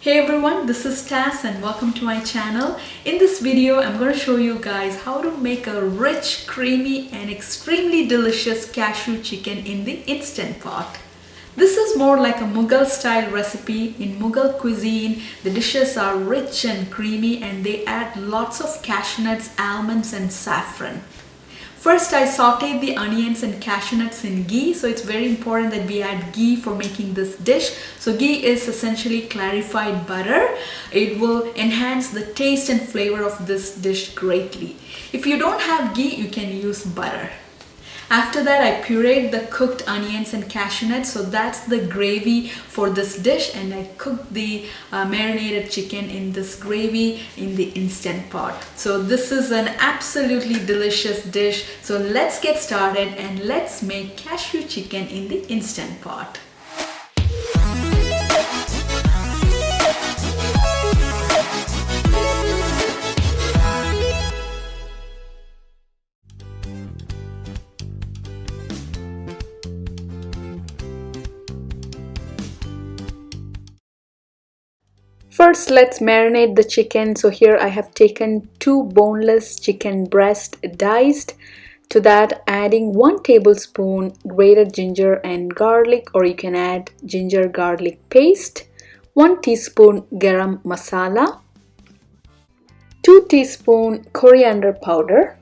Hey everyone, this is Tass and welcome to my channel. In this video, I'm going to show you guys how to make a rich, creamy and extremely delicious cashew chicken in the Instant Pot. This is more like a Mughal style recipe. In Mughal cuisine, the dishes are rich and creamy and they add lots of cashew nuts, almonds and saffron. First, I sauteed the onions and cashew nuts in ghee. So it's very important that we add ghee for making this dish. So ghee is essentially clarified butter. It will enhance the taste and flavor of this dish greatly. If you don't have ghee, you can use butter. After that, I pureed the cooked onions and cashew nuts. So that's the gravy for this dish, and I cooked the marinated chicken in this gravy in the Instant Pot. So this is an absolutely delicious dish. So let's get started and let's make cashew chicken in the Instant Pot. First, let's marinate the chicken. So here I have taken 2 boneless chicken breast diced. To that, adding 1 tablespoon grated ginger and garlic, or you can add ginger garlic paste, 1 teaspoon garam masala, 2 teaspoon coriander powder,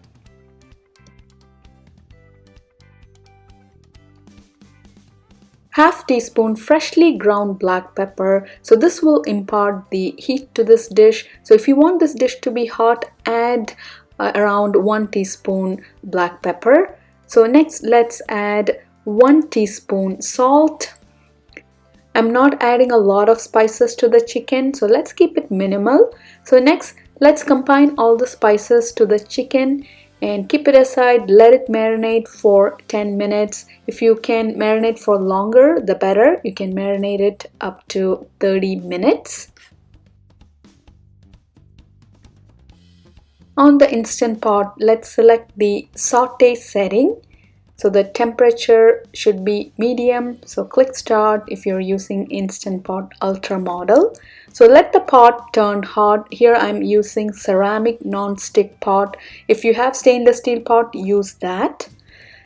half teaspoon freshly ground black pepper. So this will impart the heat to this dish. So if you want this dish to be hot, add around 1 teaspoon black pepper. So next, let's add 1 teaspoon salt. I'm not adding a lot of spices to the chicken, so let's keep it minimal. So next, let's combine all the spices to the chicken and keep it aside. Let it marinate for 10 minutes. If you can marinate for longer, the better. You can marinate it up to 30 minutes. On the Instant Pot, let's select the saute setting. So the temperature should be medium. So click start if you're using Instant Pot Ultra model. So let the pot turn hot. Here I'm using ceramic non-stick pot. If you have stainless steel pot, use that.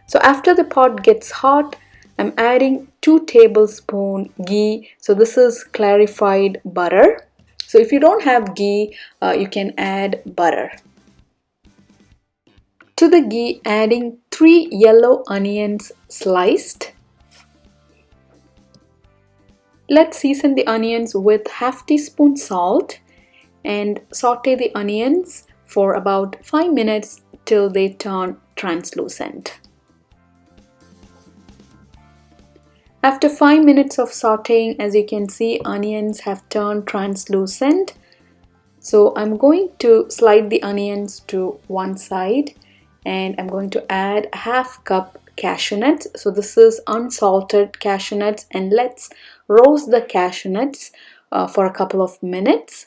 So after the pot gets hot, I'm adding 2 tablespoons ghee. So this is clarified butter. So if you don't have ghee, you can add butter. To the ghee, adding 3 yellow onions sliced. Let's season the onions with half teaspoon salt and saute the onions for about 5 minutes till they turn translucent. After 5 minutes of sauteing, as you can see, onions have turned translucent. So I'm going to slide the onions to one side and I'm going to add half cup cashew nuts. So this is unsalted cashew nuts, and let's roast the cashew nuts for a couple of minutes.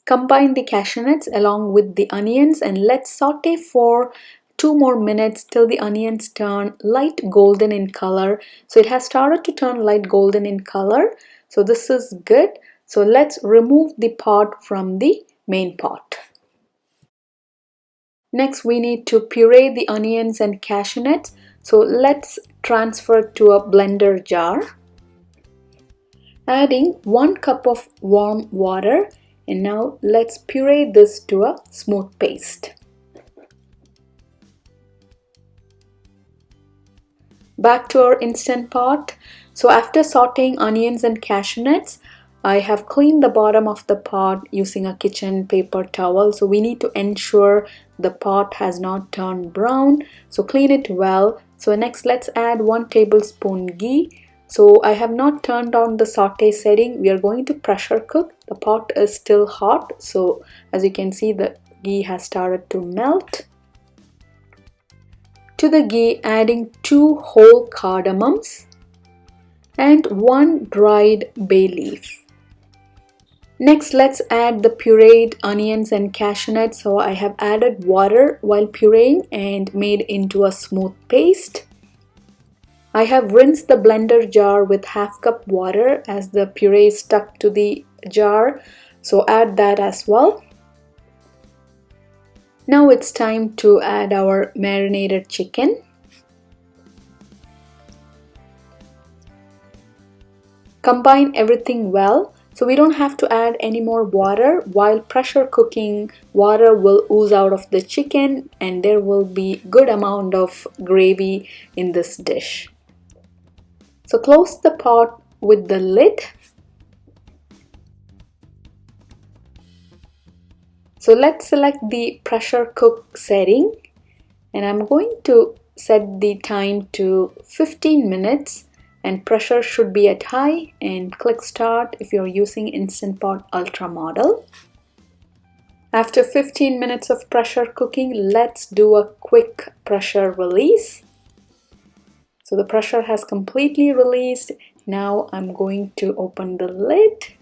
Combine the cashew nuts along with the onions and let's saute for 2 more minutes till the onions turn light golden in color. So it has started to turn light golden in color. So this is good. So let's remove the pot from the main pot. Next, we need to puree the onions and cashew nuts. So let's transfer to a blender jar. Adding 1 cup of warm water, and now let's puree this to a smooth paste. Back to our Instant Pot. So after sauteing onions and cashew nuts, I have cleaned the bottom of the pot using a kitchen paper towel. So we need to ensure the pot has not turned brown. So clean it well. So next, let's add 1 tablespoon ghee. So I have not turned on the saute setting. We are going to pressure cook. The pot is still hot. So as you can see, the ghee has started to melt. To the ghee, adding 2 whole cardamoms and 1 dried bay leaf. Next, let's add the pureed onions and cashew nuts. So I have added water while pureeing and made into a smooth paste. I have rinsed the blender jar with half cup water as the puree is stuck to the jar, so add that as well. Now it's time to add our marinated chicken. Combine everything well, so we don't have to add any more water. While pressure cooking, water will ooze out of the chicken and there will be good amount of gravy in this dish. So close the pot with the lid. So let's select the pressure cook setting and I'm going to set the time to 15 minutes. And pressure should be at high, and click start if you're using Instant Pot Ultra model. After 15 minutes of pressure cooking, let's do a quick pressure release. So the pressure has completely released. Now I'm going to open the lid.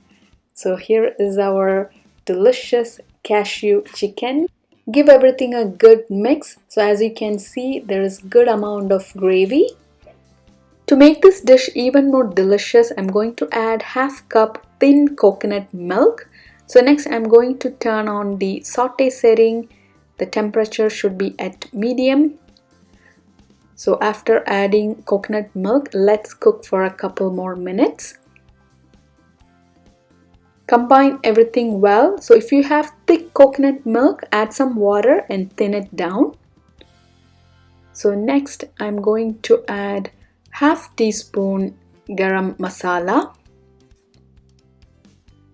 So here is our delicious cashew chicken. Give everything a good mix. So as you can see, there is good amount of gravy. To make this dish even more delicious, I'm going to add half cup thin coconut milk. So next I'm going to turn on the saute setting. The temperature should be at medium. So after adding coconut milk, let's cook for a couple more minutes. Combine everything well. So if you have thick coconut milk, add some water and thin it down. So next I'm going to add half teaspoon garam masala.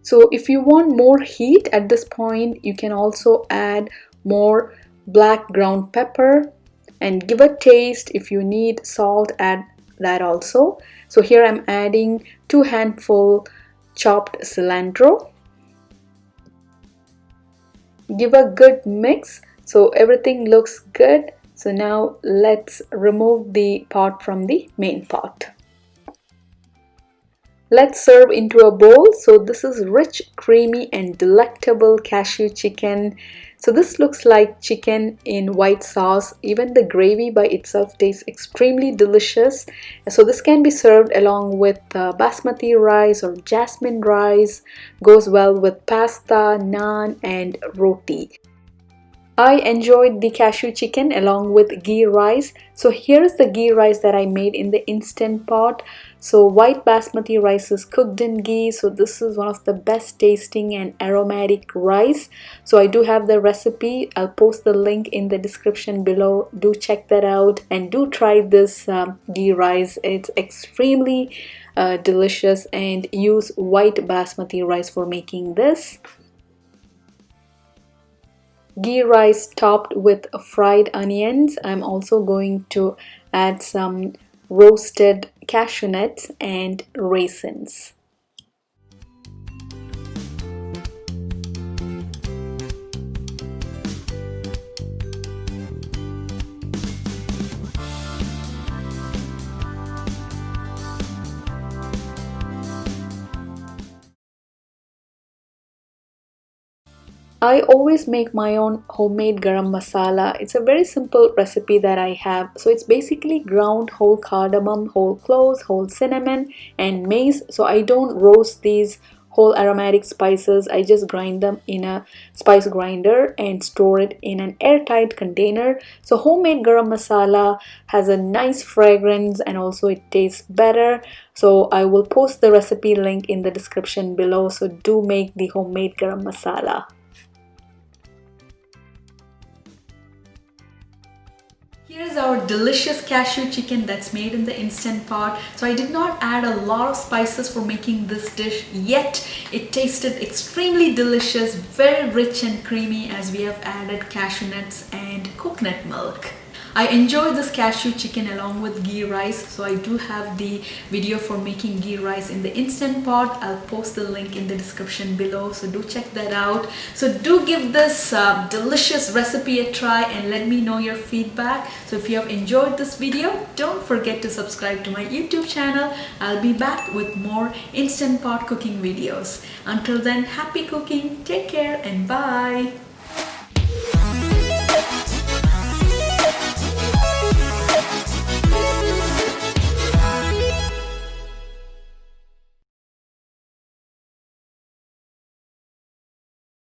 So if you want more heat at this point, you can also add more black ground pepper and give a taste. If you need salt, add that also. So here I'm adding 2 handful chopped cilantro. Give a good mix so everything looks good. So now let's remove the pot from the main pot. Let's serve into a bowl. So this is rich, creamy and delectable cashew chicken. So this looks like chicken in white sauce. Even the gravy by itself tastes extremely delicious. So this can be served along with basmati rice or jasmine rice. Goes well with pasta, naan and roti. I enjoyed the cashew chicken along with ghee rice. So here's the ghee rice that I made in the Instant Pot. So white basmati rice is cooked in ghee. So this is one of the best tasting and aromatic rice. So I do have the recipe. I'll post the link in the description below. Do check that out and do try this ghee rice. It's extremely delicious, and use white basmati rice for making this. Ghee rice topped with fried onions. I'm also going to add some roasted cashew nuts and raisins. I always make my own homemade garam masala. It's a very simple recipe that I have. So it's basically ground whole cardamom, whole cloves, whole cinnamon and mace. So I don't roast these whole aromatic spices. I just grind them in a spice grinder and store it in an airtight container. So homemade garam masala has a nice fragrance and also it tastes better. So I will post the recipe link in the description below. So do make the homemade garam masala. Here's our delicious cashew chicken that's made in the Instant Pot. So I did not add a lot of spices for making this dish, yet it tasted extremely delicious, very rich and creamy as we have added cashew nuts and coconut milk. I enjoy this cashew chicken along with ghee rice. So I do have the video for making ghee rice in the Instant Pot. I'll post the link in the description below. So do check that out. So do give this delicious recipe a try and let me know your feedback. So if you have enjoyed this video, don't forget to subscribe to my YouTube channel. I'll be back with more Instant Pot cooking videos. Until then, happy cooking, take care and bye.